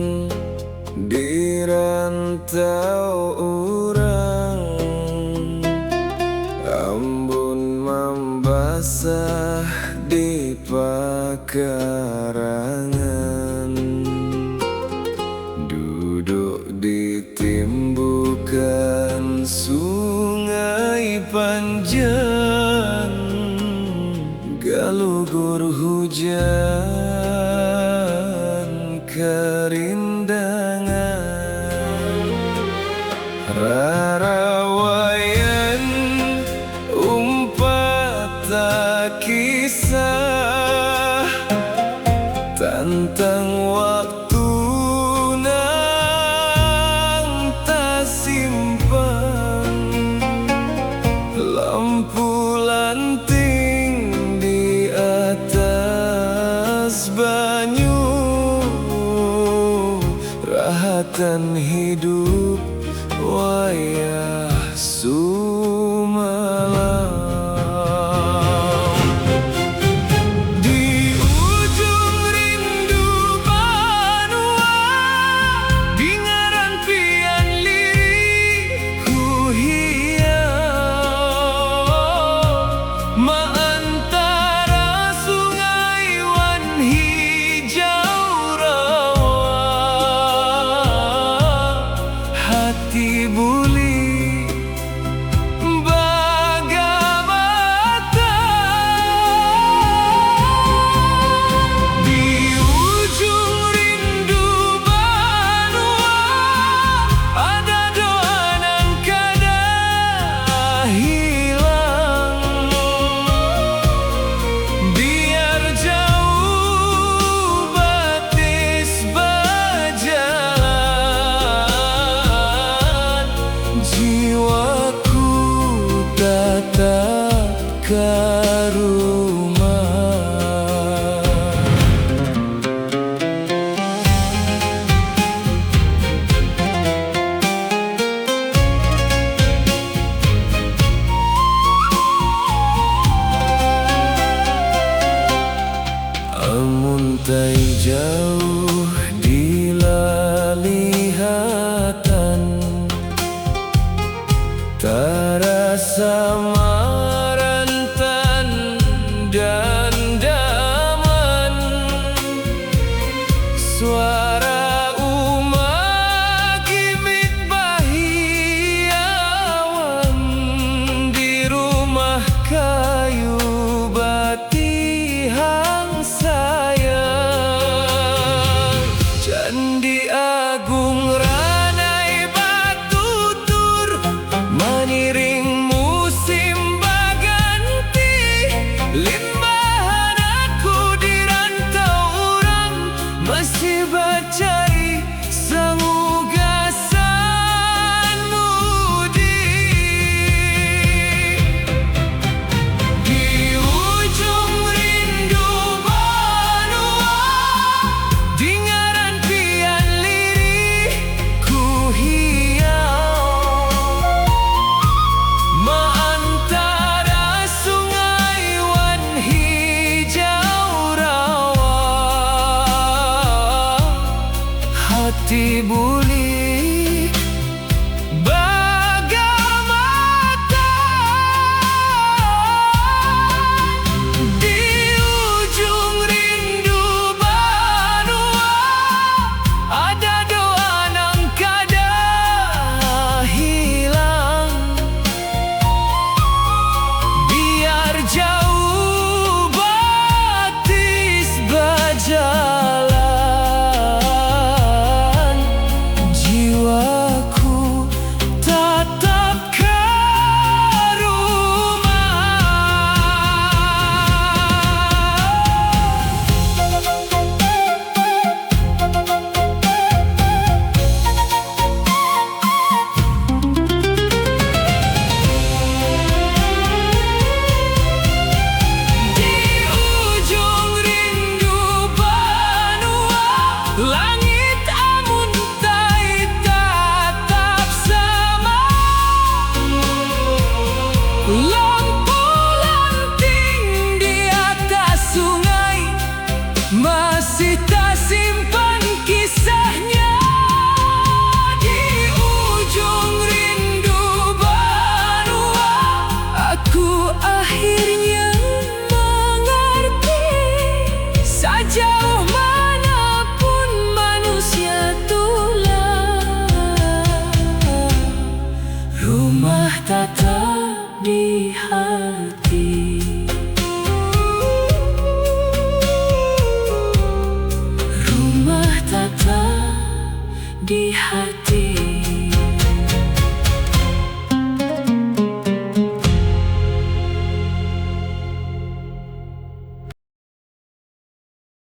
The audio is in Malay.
pun di rantau urang, ambun membasah di pekarangan, duduk di timbukan sungai panjang, galugur hujan kerindangan, rarawayan umpata kisah tentang waktu nang tak simpan, lampu lanting di atas banyu, rahatan hidup wayah sumalam. Di ujung rindu banua, di ngaran pian liriku hiau, maantara sungai wan hijau rawa, hati buli bagamata. Di ujung rindu banua, ada doa nan kada hilang, biar jauh batis berjalan, jiwaku tetap ke rumah. Amun tai jauh di lalihatan, terasa marantan dan daman, suara umat gimit bahiawan di rumah kayu batihang sayang, Candi Agung ranai batutur, maniring musim baganti, limbahan aku di rantau urang, masih bercari sangugasan mudi. Di ujung rindu banua, di ngaran pian liriku hiau, maantara sungai wan hijau rawa, hati buli bagamata. Di ujung rindu banua, ada doa nang kada hilang, biar jauh batis berjalan, jiwa di hati.